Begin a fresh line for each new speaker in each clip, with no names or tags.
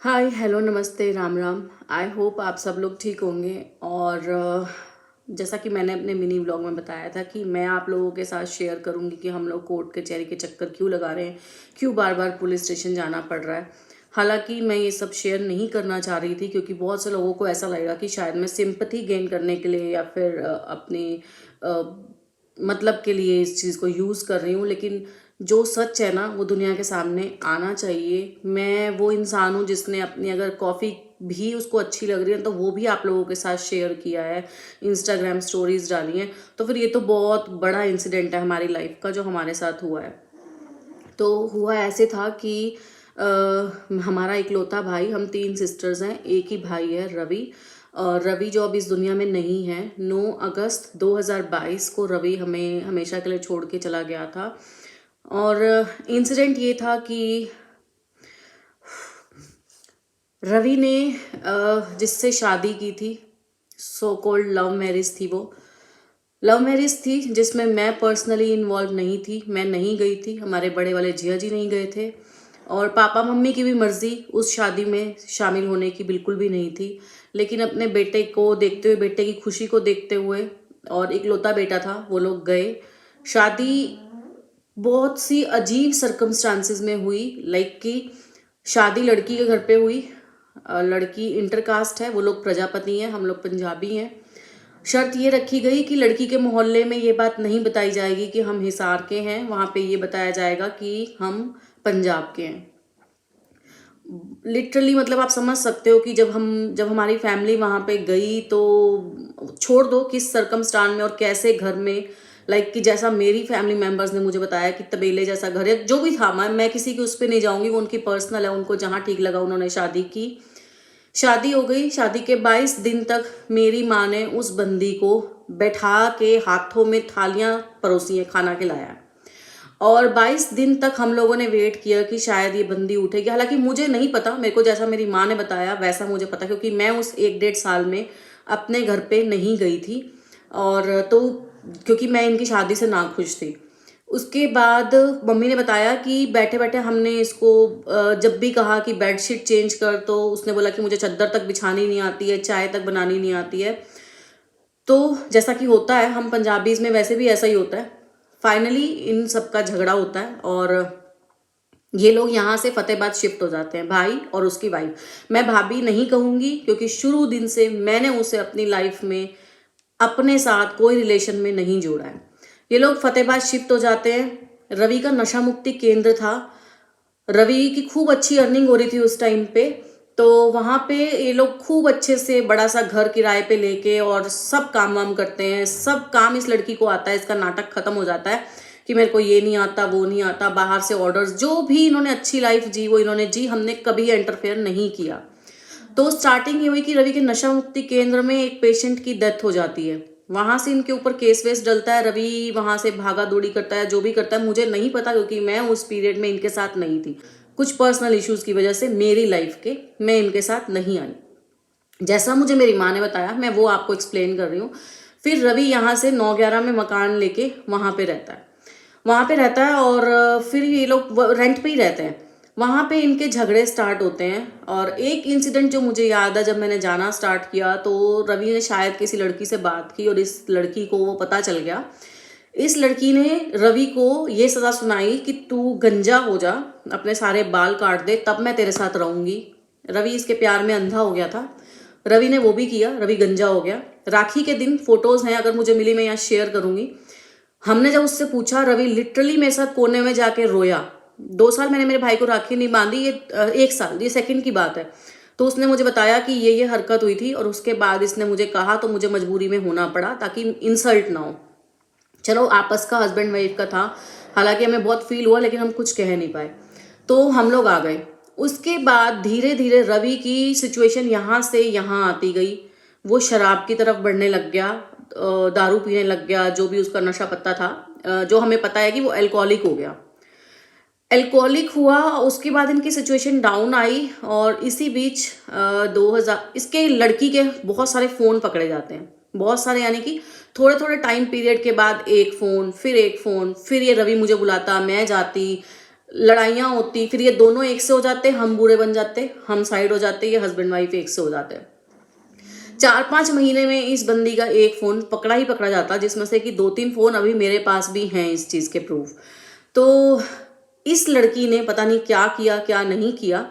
Hi hello नमस्ते Ram Ram. I hope आप सब लोग ठीक होंगे। और जैसा कि मैंने अपने मिनी व्लॉग में बताया था कि मैं आप लोगों के साथ शेयर करूंगी कि हम लोग कोर्ट कचहरी के चक्कर क्यों लगा रहे हैं, क्यों बार बार पुलिस स्टेशन जाना पड़ रहा है। हालांकि मैं ये सब शेयर नहीं करना चाह रही थी क्योंकि बहुत से लोगों को ऐसा लगेगा कि शायद मैं सिंपैथी गेन करने के लिए या फिर अपनी मतलब के लिए इस चीज़ को यूज़ कर रही हूँ। लेकिन जो सच है ना वो दुनिया के सामने आना चाहिए। मैं वो इंसान हूँ जिसने अपनी अगर कॉफ़ी भी उसको अच्छी लग रही है तो वो भी आप लोगों के साथ शेयर किया है, इंस्टाग्राम स्टोरीज डाली हैं। तो फिर ये तो बहुत बड़ा इंसिडेंट है हमारी लाइफ का जो हमारे साथ हुआ है। तो हुआ ऐसे था कि अ, हमारा इकलौता भाई, हम तीन सिस्टर्स हैं, एक ही भाई है रवि। और रवि जो अब इस दुनिया में नहीं है, 9 अगस्त 2022 को रवि हमें हमेशा के लिए छोड़ के चला गया था। और इंसिडेंट ये था कि रवि ने जिससे शादी की थी, सो कॉल्ड लव मैरिज थी। वो लव मैरिज थी जिसमें मैं पर्सनली इन्वॉल्व नहीं थी, मैं नहीं गई थी, हमारे बड़े वाले जिया जी नहीं गए थे। और पापा मम्मी की भी मर्जी उस शादी में शामिल होने की बिल्कुल भी नहीं थी। लेकिन अपने बेटे को देखते हुए, बेटे की खुशी को देखते हुए, और इकलौता बेटा था, वो लोग गए। शादी बहुत सी अजीब सर्कमस्टांसिस में हुई। लाइक कि शादी लड़की के घर पे हुई। लड़की इंटरकास्ट है, वो लोग प्रजापति हैं, हम लोग पंजाबी हैं। शर्त ये रखी गई कि लड़की के मोहल्ले में ये बात नहीं बताई जाएगी कि हम हिसार के हैं, वहां पे ये बताया जाएगा कि हम पंजाब के हैं। लिटरली मतलब आप समझ सकते हो कि जब हमारी फैमिली वहां पे गई तो छोड़ दो किस सरकमस्टांस में और कैसे घर में, लाइक कि जैसा मेरी फैमिली मेंबर्स ने मुझे बताया कि तबेले जैसा घर है, जो भी था, मैं किसी की उस पर नहीं जाऊंगी, वो उनकी पर्सनल है, उनको जहाँ ठीक लगा उन्होंने शादी की। शादी हो गई। शादी के 22 दिन तक मेरी माँ ने उस बंदी को बैठा के हाथों में थालियां परोसी हैं, खाना खिलाया। और 22 दिन तक हम लोगों ने वेट किया कि शायद ये बंदी उठेगी। हालांकि मुझे नहीं पता, मेरे को जैसा मेरी माँ ने बताया वैसा मुझे पता, क्योंकि मैं उस 1 डेढ़ साल में अपने घर पे नहीं गई थी। और तो क्योंकि मैं इनकी शादी से नाखुश थी। उसके बाद मम्मी ने बताया कि बैठे बैठे हमने इसको जब भी कहा कि बेडशीट चेंज कर, तो उसने बोला कि मुझे चद्दर तक बिछानी नहीं आती है, चाय तक बनानी नहीं आती है। तो जैसा कि होता है, हम पंजाबीज में वैसे भी ऐसा ही होता है। फाइनली इन सबका झगड़ा होता है और ये लोग यहाँ से फतेहाबाद शिफ्ट हो जाते हैं, भाई और उसकी वाइफ। मैं भाभी नहीं कहूंगी क्योंकि शुरू दिन से मैंने उसे अपनी लाइफ में अपने साथ कोई रिलेशन में नहीं जोड़ा है। ये लोग फतेहाबाद शिफ्ट हो जाते हैं। रवि का नशा मुक्ति केंद्र था। रवि की खूब अच्छी अर्निंग हो रही थी उस टाइम पे। तो वहां पे ये लोग खूब अच्छे से बड़ा सा घर किराए पे लेके और सब काम वाम करते हैं। सब काम इस लड़की को आता है। इसका नाटक खत्म हो जाता है कि मेरे को ये नहीं आता, वो नहीं आता। बाहर से ऑर्डर्स, जो भी इन्होंने अच्छी लाइफ जी वो इन्होंने जी, हमने कभी इंटरफेयर नहीं किया। तो स्टार्टिंग ये हुई कि रवि के नशा मुक्ति केंद्र में एक पेशेंट की डेथ हो जाती है। वहां से इनके ऊपर केस वेस डलता है। रवि वहां से भागा दौड़ी करता है, जो भी करता है मुझे नहीं पता क्योंकि मैं उस पीरियड में इनके साथ नहीं थी। कुछ पर्सनल इश्यूज की वजह से मेरी लाइफ के मैं इनके साथ नहीं आई। जैसा मुझे मेरी माँ ने बताया मैं वो आपको एक्सप्लेन कर रही हूँ। फिर रवि यहाँ से 9-11 में मकान लेके वहां पे रहता है। वहां पे रहता है और फिर ये लोग रेंट पे ही रहते हैं। वहां पे इनके झगड़े स्टार्ट होते हैं। और एक इंसिडेंट जो मुझे याद है, जब मैंने जाना स्टार्ट किया तो रवि ने शायद किसी लड़की से बात की और इस लड़की को वो पता चल गया। इस लड़की ने रवि को ये सजा सुनाई कि तू गंजा हो जा, अपने सारे बाल काट दे, तब मैं तेरे साथ रहूंगी। रवि इसके प्यार में अंधा हो गया था। रवि ने वो भी किया, रवि गंजा हो गया। राखी के दिन फोटोज हैं, अगर मुझे मिली मैं यहाँ शेयर करूंगी। हमने जब उससे पूछा, रवि लिटरली मेरे साथ कोने में जाके रोया। 2 साल मैंने मेरे भाई को राखी नहीं बांधी, ये 1 साल, ये सेकंड की बात है। तो उसने मुझे बताया कि ये हरकत हुई थी और उसके बाद इसने मुझे कहा तो मुझे मजबूरी में होना पड़ा ताकि इंसल्ट ना हो। चलो आपस का हस्बैंड वाइफ का था, हालांकि हमें बहुत फील हुआ लेकिन हम कुछ कह नहीं पाए। तो हम लोग आ गए। उसके बाद धीरे धीरे रवि की सिचुएशन यहाँ से यहाँ आती गई। वो शराब की तरफ बढ़ने लग गया, दारू पीने लग गया, जो भी उसका नशा पत्ता था। जो हमें पता है कि वो अल्कोहलिक हो गया। अल्कोहलिक हुआ, उसके बाद इनकी सिचुएशन डाउन आई। और इसी बीच 2000 इसके लड़की के बहुत सारे फोन पकड़े जाते हैं, बहुत सारे, यानी कि थोड़े थोड़े टाइम पीरियड के बाद एक फोन, फिर एक फोन, फिर ये रवि मुझे बुलाता, मैं जाती। लड़ाइयाँ होती, फिर ये दोनों एक से हो जाते, हम बुरे बन जाते, हम साइड हो जाते, ये हस्बैंड वाइफ एक से हो जाते हैं। 4-5 महीने में इस बंदी का एक फ़ोन पकड़ा ही पकड़ा जाता, जिसमें से कि 2-3 फ़ोन अभी मेरे पास भी हैं इस चीज़ के प्रूफ। तो इस लड़की ने पता नहीं क्या किया, क्या नहीं किया,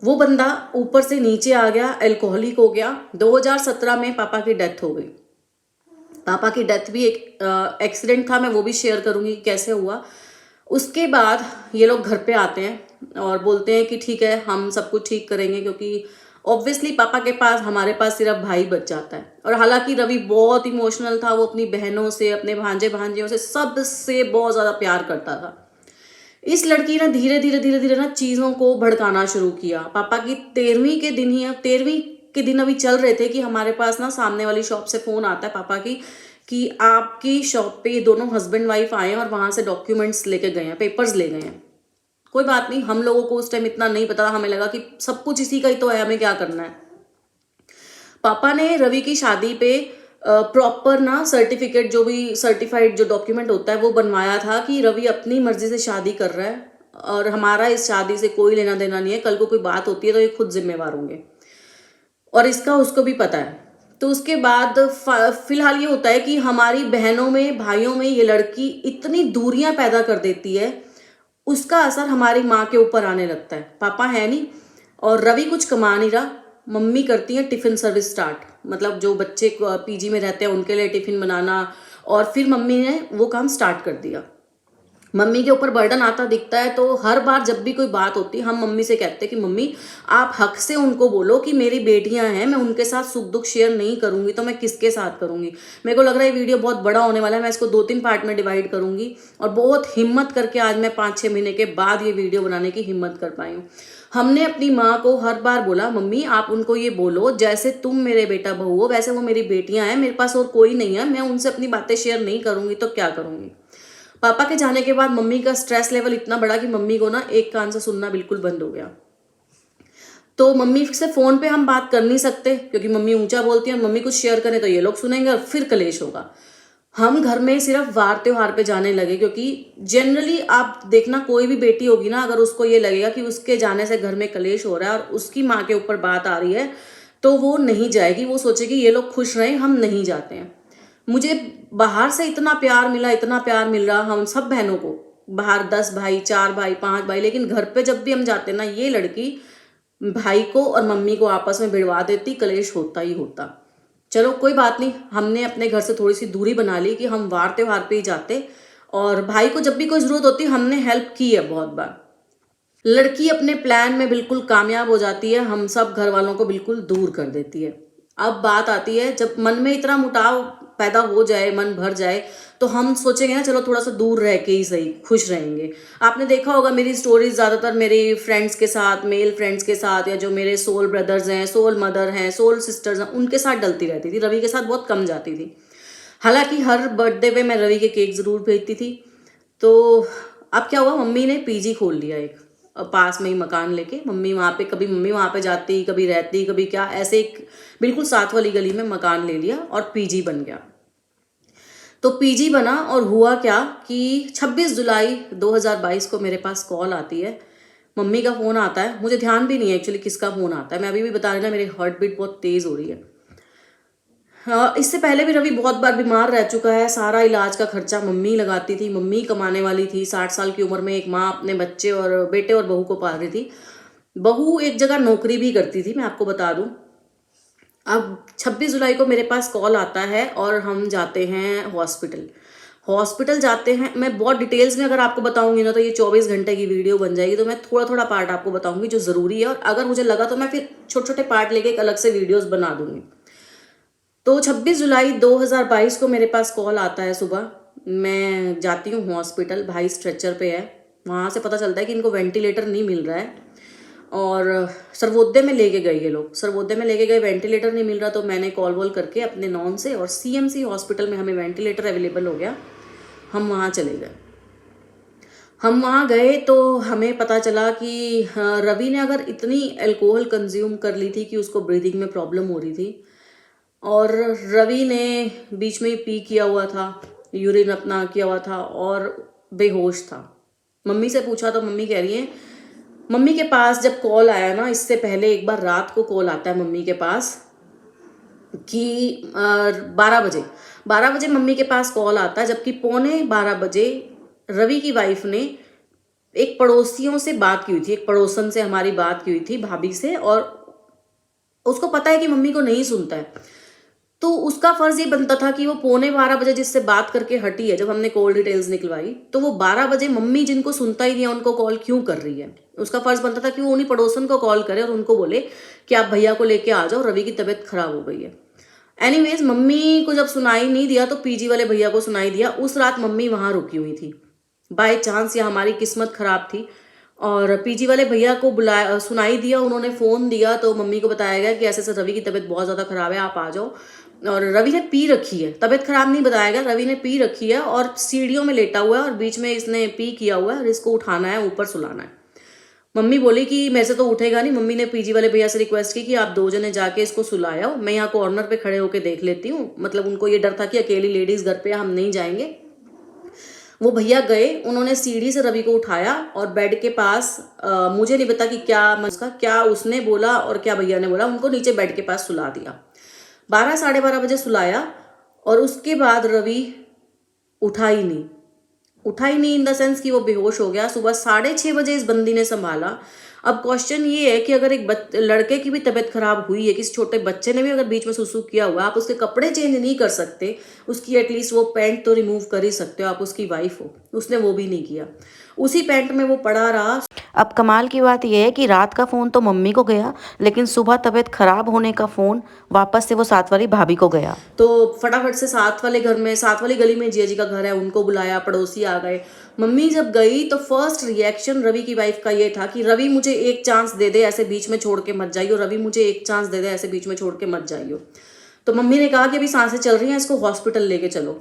वो बंदा ऊपर से नीचे आ गया, अल्कोहलिक हो गया। 2017 में पापा की डेथ हो गई। पापा की डेथ भी एक एक्सीडेंट था, मैं वो भी शेयर करूँगी कि कैसे हुआ। उसके बाद ये लोग घर पे आते हैं और बोलते हैं कि ठीक है, हम सब कुछ ठीक करेंगे, क्योंकि ऑब्वियसली पापा के पास, हमारे पास सिर्फ भाई बच जाता है। और हालांकि रवि बहुत इमोशनल था, वो अपनी बहनों से, अपने भांजे भांजियों से, सबसे बहुत ज़्यादा प्यार करता था। इस लड़की ने धीरे धीरे धीरे धीरे ना चीज़ों को भड़काना शुरू किया। पापा की 13वीं के दिन अभी चल रहे थे कि हमारे पास ना सामने वाली शॉप से फ़ोन आता है पापा की कि आपकी शॉप पे ये दोनों हस्बैंड वाइफ आए हैं और वहाँ से डॉक्यूमेंट्स लेके गए हैं, पेपर्स ले गए हैं। कोई बात नहीं, हम लोगों को उस टाइम इतना नहीं पता था, हमें लगा कि सब कुछ इसी का ही तो है, हमें क्या करना है। पापा ने रवि की शादी पे प्रॉपर ना सर्टिफिकेट, जो भी सर्टिफाइड जो डॉक्यूमेंट होता है, वो बनवाया था कि रवि अपनी मर्जी से शादी कर रहा है और हमारा इस शादी से कोई लेना देना नहीं है। कल को कोई बात होती है तो ये खुद जिम्मेवार होंगे, और इसका उसको भी पता है। तो उसके बाद फिलहाल ये होता है कि हमारी बहनों में, भाइयों में ये लड़की इतनी दूरियां पैदा कर देती है, उसका असर हमारी माँ के ऊपर आने लगता है। पापा है नहीं और रवि कुछ कमा नहीं रहा, मम्मी करती है टिफ़िन सर्विस स्टार्ट, मतलब जो बच्चे पीजी में रहते हैं उनके लिए टिफ़िन बनाना, और फिर मम्मी ने वो काम स्टार्ट कर दिया। मम्मी के ऊपर बर्डन आता दिखता है, तो हर बार जब भी कोई बात होती है, हम मम्मी से कहते हैं कि मम्मी आप हक से उनको बोलो कि मेरी बेटियां हैं, मैं उनके साथ सुख दुख शेयर नहीं करूंगी तो मैं किसके साथ करूंगी। मेरे को लग रहा है ये वीडियो बहुत बड़ा होने वाला है, मैं इसको 2-3 पार्ट में डिवाइड करूंगी, और बहुत हिम्मत करके आज मैं 5-6 महीने के बाद ये वीडियो बनाने की हिम्मत कर पाई हूँ। हमने अपनी माँ को हर बार बोला, मम्मी आप उनको ये बोलो जैसे तुम मेरे बेटा बहू हो वैसे वो मेरी बेटियां हैं, मेरे पास और कोई नहीं है, मैं उनसे अपनी बातें शेयर नहीं करूंगी तो क्या करूंगी। पापा के जाने के बाद मम्मी का स्ट्रेस लेवल इतना बढ़ा कि मम्मी को ना एक कान से सुनना बिल्कुल बंद हो गया। तो मम्मी से फोन पे हम बात कर नहीं सकते क्योंकि मम्मी ऊंचा बोलती है, मम्मी कुछ शेयर करें तो ये लोग सुनेंगे और फिर कलेश होगा। हम घर में सिर्फ वार त्योहार पे जाने लगे, क्योंकि जनरली आप देखना कोई भी बेटी होगी ना, अगर उसको ये लगेगा कि उसके जाने से घर में कलेश हो रहा है और उसकी माँ के ऊपर बात आ रही है, तो वो नहीं जाएगी, वो सोचेगी ये लोग खुश रहें, हम नहीं जाते हैं। मुझे बाहर से इतना प्यार मिला, इतना प्यार मिल रहा हम सब बहनों को, बाहर 10 भाई, 4 भाई, 5 भाई, लेकिन घर पे जब भी हम जाते ना, ये लड़की भाई को और मम्मी को आपस में भिड़वा देती, कलेश होता ही होता। चलो कोई बात नहीं, हमने अपने घर से थोड़ी सी दूरी बना ली कि हम वार त्योहार पे ही जाते, और भाई को जब भी कोई जरूरत होती हमने हेल्प की है बहुत बार। लड़की अपने प्लान में बिल्कुल कामयाब हो जाती है, हम सब घर वालों को बिल्कुल दूर कर देती है। अब बात आती है जब मन में इतना मुटाव पैदा हो जाए, मन भर जाए, तो हम सोचेंगे ना चलो थोड़ा सा दूर रह के ही सही, खुश रहेंगे। आपने देखा होगा मेरी स्टोरीज ज्यादातर मेरी फ्रेंड्स के साथ, मेल फ्रेंड्स के साथ, या जो मेरे सोल ब्रदर्स हैं, सोल मदर हैं, सोल सिस्टर्स हैं, उनके साथ डलती रहती थी। रवि के साथ बहुत कम जाती थी। हालांकि हर बर्थडे पे मैं रवि के केक जरूर भेजती थी। तो अब क्या हुआ, मम्मी ने पीजी खोल लिया एक पास में ही मकान लेके। मम्मी वहाँ पे, कभी मम्मी वहाँ पे जाती, कभी रहती, कभी क्या, ऐसे एक बिल्कुल साथ वाली गली में मकान ले लिया और पीजी बन गया। तो पीजी बना और हुआ क्या कि 26 जुलाई 2022 को मेरे पास कॉल आती है, मम्मी का फ़ोन आता है। मुझे ध्यान भी नहीं है एक्चुअली किसका फ़ोन आता है, मैं अभी भी बता रही ना, मेरी हार्ट बीट बहुत तेज़ हो रही है। हाँ, इससे पहले भी रवि बहुत बार बीमार रह चुका है, सारा इलाज का खर्चा मम्मी लगाती थी, मम्मी कमाने वाली थी। 60 साल की उम्र में एक माँ अपने बच्चे और बेटे और बहू को पाल रही थी। बहू एक जगह नौकरी भी करती थी, मैं आपको बता दूं। अब 26 जुलाई को मेरे पास कॉल आता है और हम जाते हैं हॉस्पिटल। हॉस्पिटल जाते हैं, मैं बहुत डिटेल्स में अगर आपको बताऊंगी ना तो ये 24 घंटे की वीडियो बन जाएगी, तो मैं थोड़ा थोड़ा पार्ट आपको बताऊंगी जो ज़रूरी है, और अगर मुझे लगा तो मैं फिर छोटे छोटे पार्ट लेके एक अलग से वीडियोज़ बना दूंगी। तो 26 जुलाई 2022 को मेरे पास कॉल आता है सुबह। मैं जाती हूँ हॉस्पिटल, भाई स्ट्रेचर पे है। वहाँ से पता चलता है कि इनको वेंटिलेटर नहीं मिल रहा है, और सर्वोदय में लेके गए ये लोग, सर्वोदय में लेके गए, वेंटिलेटर नहीं मिल रहा। तो मैंने कॉल वॉल करके अपने नॉन से, और सीएमसी हॉस्पिटल में हमें वेंटिलेटर अवेलेबल हो गया, हम वहाँ चले गए। हम वहाँ गए तो हमें पता चला कि रवि ने अगर इतनी अल्कोहल कंज्यूम कर ली थी कि उसको ब्रीदिंग में प्रॉब्लम हो रही थी, और रवि ने बीच में ही पी किया हुआ था, यूरिन अपना किया हुआ था और बेहोश था। मम्मी से पूछा तो मम्मी कह रही है, मम्मी के पास जब कॉल आया ना, इससे पहले एक बार रात को कॉल आता है मम्मी के पास कि 12 बजे मम्मी के पास कॉल आता है, जबकि 11:45 रवि की वाइफ ने एक पड़ोसियों से बात की हुई थी, एक पड़ोसन से हमारी बात की हुई थी, भाभी से, और उसको पता है कि मम्मी को नहीं सुनता है, तो उसका फर्ज ये बनता था कि वो 11:45 जिससे बात करके हटी है, जब हमने कॉल डिटेल्स निकलवाई, तो वो 12 बजे मम्मी जिनको सुनता ही नहीं है उनको कॉल क्यों कर रही है। उसका फर्ज बनता था कि वो उन्हीं पड़ोसन को कॉल करे और उनको बोले कि आप भैया को लेके आ जाओ, रवि की तबीयत खराब हो गई है। एनीवेज, मम्मी को जब सुनाई नहीं दिया तो पीजी वाले भैया को सुनाई दिया। उस रात मम्मी वहां रुकी हुई थी, बाय चांस या हमारी किस्मत खराब थी, और पीजी वाले भैया को बुलाया, सुनाई दिया, उन्होंने फ़ोन दिया तो मम्मी को बताया गया कि ऐसे ऐसे रवि की तबीयत बहुत ज़्यादा ख़राब है, आप आ जाओ। और रवि ने पी रखी है, तबीयत खराब नहीं बताया गया, रवि ने पी रखी है और सीढ़ियों में लेटा हुआ है और बीच में इसने पी किया हुआ है और इसको उठाना है, ऊपर सुलाना है। मम्मी बोली कि मेरे से तो उठेगा नहीं। मम्मी ने पीजी वाले भैया से रिक्वेस्ट की कि आप 2 जने जाके इसको सुलाओ, मैं यहाँ कॉर्नर पे खड़े होके देख लेती हूँ। मतलब उनको ये डर था कि अकेली लेडीज घर पे हम नहीं जाएंगे। वो भैया गए, उन्होंने सीढ़ी से रवि को उठाया और बेड के पास मुझे नहीं पता कि क्या उसने बोला और क्या भैया ने बोला, उनको नीचे बेड के पास सुला दिया। 12-12:30 सुलाया और उसके बाद रवि उठा ही नहीं इन द सेंस कि वो बेहोश हो गया। सुबह 6:30 इस बंदी ने संभाला। अब क्वेश्चन ये है कि अगर एक लड़के की भी तबीयत खराब हुई है, किसी छोटे बच्चे ने भी अगर बीच में सुसु किया हुआ, आप उसके कपड़े चेंज नहीं कर सकते, उसकी एटलीस्ट वो पैंट तो रिमूव कर ही सकते हो, आप उसकी वाइफ हो। उसने वो भी नहीं किया, उसी पैंट में वो पड़ा रहा।
अब कमाल की बात यह है कि रात का फ़ोन तो मम्मी को गया, लेकिन सुबह तबीयत खराब होने का फ़ोन वापस से वो साथ वाली भाभी को गया।
तो फटाफट से साथ वाले घर में, साथ वाली गली में जिया जी का घर है, उनको बुलाया, पड़ोसी आ गए। मम्मी जब गई तो फर्स्ट रिएक्शन रवि की वाइफ का ये था कि रवि मुझे एक चांस दे दे, ऐसे बीच में छोड़ के मत जाइयो, रवि मुझे एक चांस दे दे, ऐसे बीच में छोड़ के मत जाइयो। तो मम्मी ने कहा कि अभी सांसें चल रही हैं, इसको हॉस्पिटल लेके चलो।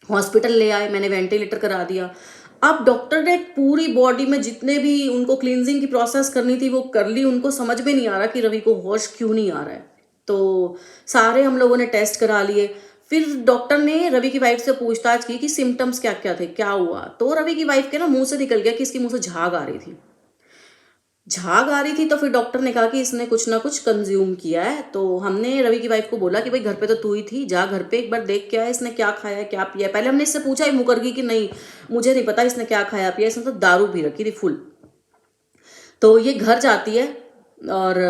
हॉस्पिटल ले आए, मैंने वेंटिलेटर करा दिया। अब डॉक्टर ने पूरी बॉडी में जितने भी उनको क्लींजिंग की प्रोसेस करनी थी वो कर ली। उनको समझ में नहीं आ रहा कि रवि को होश क्यों नहीं आ रहा है। तो सारे हम लोगों ने टेस्ट करा लिए। फिर डॉक्टर ने रवि की वाइफ से पूछताछ की कि सिम्टम्स क्या क्या थे, क्या हुआ। तो रवि की वाइफ के ना मुंह से निकल गया कि इसके मुंह से झाग आ रही थी। तो फिर डॉक्टर ने कहा कि इसने कुछ ना कुछ कंज्यूम किया है। तो हमने रवि की वाइफ को बोला कि भाई घर पे तो तू ही थी, जा घर पे एक बार देख के आया, इसने क्या खाया है, क्या पिया है। पहले हमने इससे पूछा, ही मुकर गई कि नहीं मुझे नहीं पता इसने क्या खाया पिया, इसने तो दारू पी रखी थी फुल। तो ये घर जाती है, और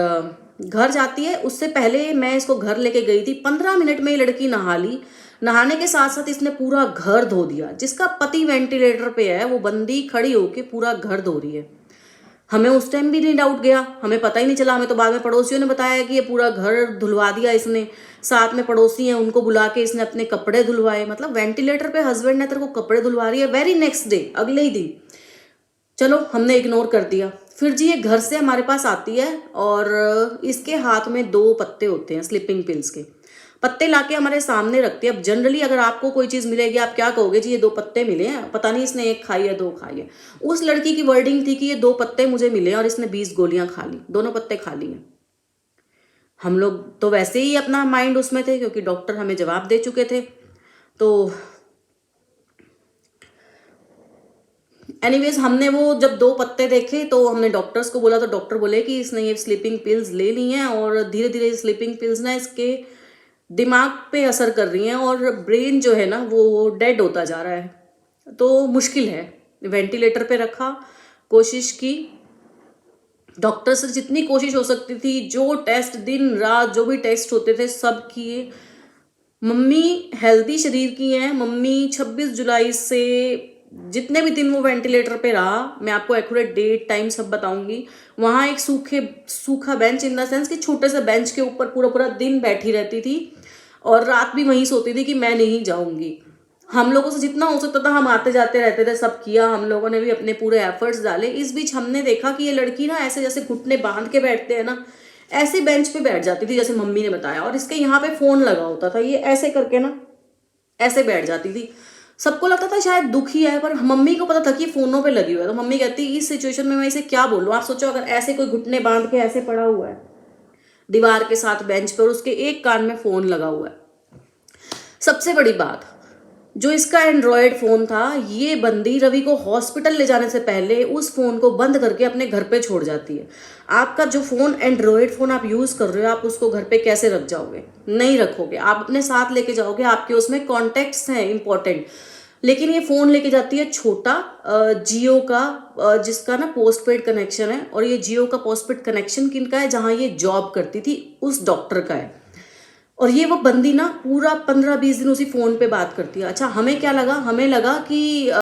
घर जाती है उससे पहले मैं इसको घर लेके गई थी। 15 मिनट में ये लड़की नहा ली। नहाने के साथ साथ इसने पूरा घर धो दिया। जिसका पति वेंटिलेटर पे है वो बंदी खड़ी होके पूरा घर धो रही है। हमें उस टाइम भी नहीं डाउट गया, हमें पता ही नहीं चला। हमें तो बाद में पड़ोसियों ने बताया कि ये पूरा घर धुलवा दिया इसने। साथ में पड़ोसी हैं, उनको बुला के इसने अपने कपड़े धुलवाए। मतलब वेंटिलेटर पे हस्बैंड ने तेरे को कपड़े धुलवा रही है। वेरी नेक्स्ट डे, अगले ही दिन, चलो हमने इग्नोर कर दिया। फिर जी ये घर से हमारे पास आती है और इसके हाथ में 2 पत्ते होते हैं स्लीपिंग पिल्स के। पत्ते लाके हमारे सामने रखती है। अब जनरली अगर आपको कोई चीज़ मिलेगी आप क्या कहोगे, जी ये 2 पत्ते मिले हैं, पता नहीं इसने 1 खाई है 2 खाई है। उस लड़की की वर्डिंग थी कि ये 2 पत्ते मुझे मिले हैं और इसने 20 गोलियां खा ली, दोनों पत्ते खा लिए। हम लोग तो वैसे ही अपना माइंड उसमें थे क्योंकि डॉक्टर हमें जवाब दे चुके थे। तो एनीवेज हमने वो जब 2 पत्ते देखे तो हमने डॉक्टर्स को बोला, तो डॉक्टर बोले कि इसने ये स्लीपिंग पिल्स ले ली हैं और धीरे धीरे स्लीपिंग पिल्स ना इसके दिमाग पे असर कर रही हैं और ब्रेन जो है ना वो डेड होता जा रहा है। तो मुश्किल है। वेंटिलेटर पे रखा, कोशिश की, डॉक्टर से जितनी कोशिश हो सकती थी, जो टेस्ट दिन रात जो भी टेस्ट होते थे सब किए। मम्मी हेल्दी शरीर की हैं। मम्मी 26 जुलाई से जितने भी दिन वो वेंटिलेटर पे रहा, मैं आपको एक्यूरेट डेट टाइम सब बताऊंगी। वहाँ एक सूखा बेंच, इन द सेंस कि छोटे से बेंच के ऊपर पूरा पूरा दिन बैठी रहती थी और रात भी वहीं सोती थी कि मैं नहीं जाऊंगी। हम लोगों से जितना हो सकता था हम आते जाते रहते थे, सब किया। हम लोगों ने भी अपने पूरे एफर्ट्स डाले। इस बीच हमने देखा कि ये लड़की ना ऐसे जैसे घुटने बांध के बैठते हैं ना, ऐसे बेंच पे बैठ जाती थी जैसे मम्मी ने बताया। और इसके यहाँ पे फोन लगा होता था, ये ऐसे करके ना ऐसे बैठ जाती थी। सबको लगता था शायद दुखी है, पर मम्मी को पता था कि फोनों पे लगी हुई है। तो मम्मी कहती इस सिचुएशन में मैं इसे क्या बोलूँ। आप सोचो अगर ऐसे कोई घुटने बांध के ऐसे पड़ा हुआ है दीवार के साथ बेंच पर, उसके एक कान में फोन लगा हुआ है। सबसे बड़ी बात, जो इसका एंड्रॉयड फ़ोन था, ये बंदी रवि को हॉस्पिटल ले जाने से पहले उस फ़ोन को बंद करके अपने घर पे छोड़ जाती है। आपका जो फ़ोन एंड्रॉयड फ़ोन आप यूज़ कर रहे हो, आप उसको घर पे कैसे रख जाओगे? नहीं रखोगे, आप अपने साथ लेके जाओगे, आपके उसमें कॉन्टैक्ट्स हैं इम्पोर्टेंट। लेकिन ये फ़ोन लेके जाती है छोटा जियो का, जिसका ना पोस्टपेड कनेक्शन है, और ये जियो का पोस्टपेड कनेक्शन किनका है? जहाँ ये जॉब करती थी, उस डॉक्टर का है। और ये वो बंदी ना पूरा 15-20 दिन उसी फ़ोन पे बात करती है। अच्छा, हमें क्या लगा? हमें लगा कि